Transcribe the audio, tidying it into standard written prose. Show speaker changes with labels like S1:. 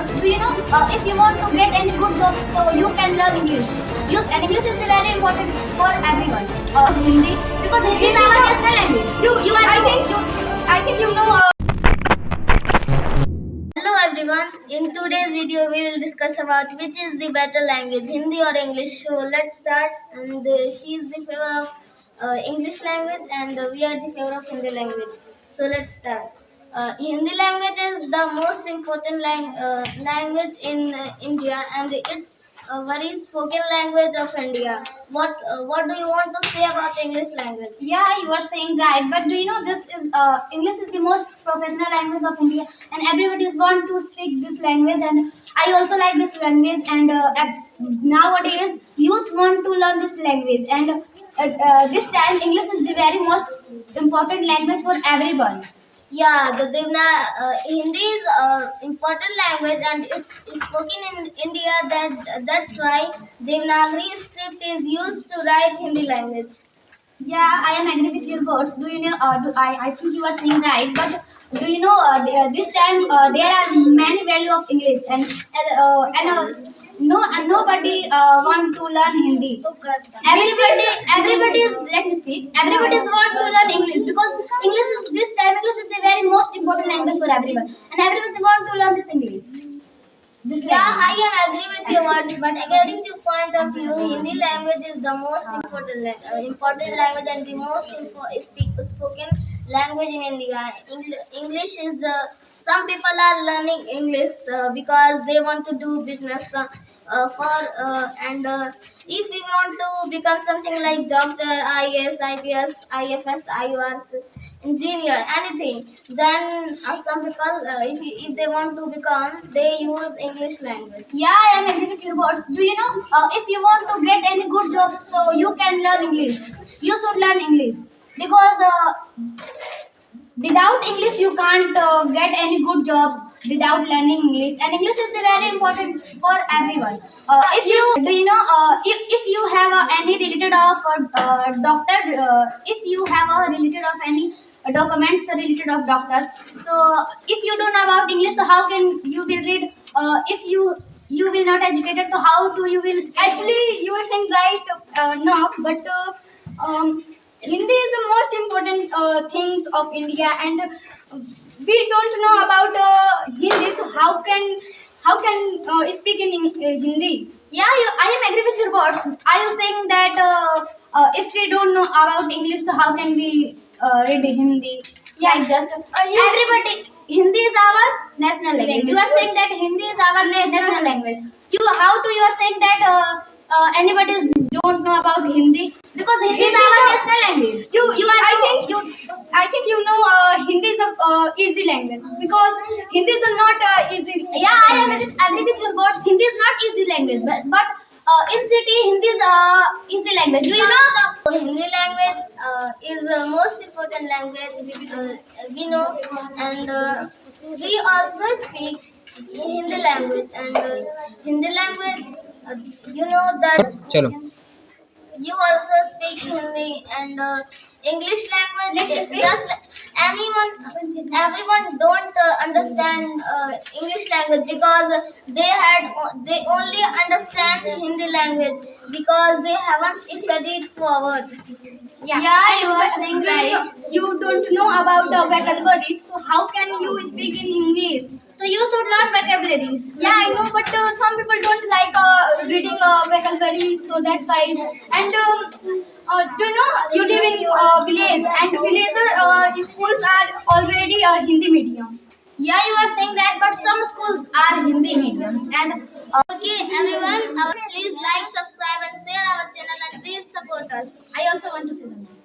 S1: words. Do you know if you want to get any good job, so you can learn English. Use and English is very important for everyone. Hindi, because Hindi is our national language. I think you know.
S2: Hello everyone. In today's video, we will discuss about which is the better language, Hindi or English. So let's start. And she is the favor of English language, and we are the favor of Hindi language. So let's start. Hindi language is the most important language in India, and it's a very spoken language of India. What do you want to say about English language?
S1: Yeah, you are saying right. But do you know this is English is the most professional language of India, and everybody is want to speak this language. And I also like this language. And nowadays, youth want to learn this language. And this time, English is the very most important language for everyone.
S2: Yeah, the Hindi is important language, and it's spoken in India. That's why Devanagari script is used to write Hindi language.
S1: Yeah, I am agree with your words. Do you know? I think you are saying right. But do you know? This time there are many value of English, and nobody want to learn Hindi. Everybody is, let me speak. Everybody is want to learn English, because English is this time. English is the very most important language for everyone, and everyone want to learn this English.
S2: Yeah, I am agree with your words, but according to point of view, Hindi language is the most important language and the most spoken language in India. English is some people are learning English because they want to do business if we want to become something like doctor, IAS, IPS, IFS, IORs, engineer, anything, then some people, if they want to become, they use English language.
S1: Yeah, I am agree with your words. Do you know if you want to get any good job, so you can learn English. You should learn English, because without English you can't get any good job without learning English. And English is the very important for everyone. If you have any related of doctor, if you have a related of any documents related of doctors, so if you don't know about English, so how can you will read? If you will not educated, so how do you will speak?
S3: Actually, you are saying right now, but Hindi is the most important things of India, and we don't know about Hindi. So how can speak in Hindi?
S1: Yeah, I am agree with your words. Are you saying that if we don't know about English, so how can we read Hindi?
S3: Yeah.
S1: Like just everybody, Hindi is our national language. You are saying that Hindi is our national language. How do you are saying that anybody don't know about Hindi? Because Hindi is our national language.
S3: I think you know Hindi is a easy language, because Hindi is not easy.
S1: Yeah, I am agree with your words. Hindi is not easy language, but in city Hindi is easy language. Do you know?
S2: Hindi language is the most important language we know, and we also speak Hindi language, and Hindi language, you know that you also speak Hindi, and English language. Just everyone don't understand English language, because they only understand Hindi language because they haven't studied forward.
S1: Yeah, you are saying right.
S3: You don't know about vocabulary, so how can you speak in English?
S1: So you should learn vocabularies.
S3: Yeah, I know, but some people don't like reading vocabulary, so that's why. And do you know, you live in village, and villager schools are already Hindi medium.
S1: Yeah, you are saying right, but some schools are Hindi mediums. And
S2: Okay, everyone, please like, subscribe, and share our channel, and please support us.
S1: I also want to say something.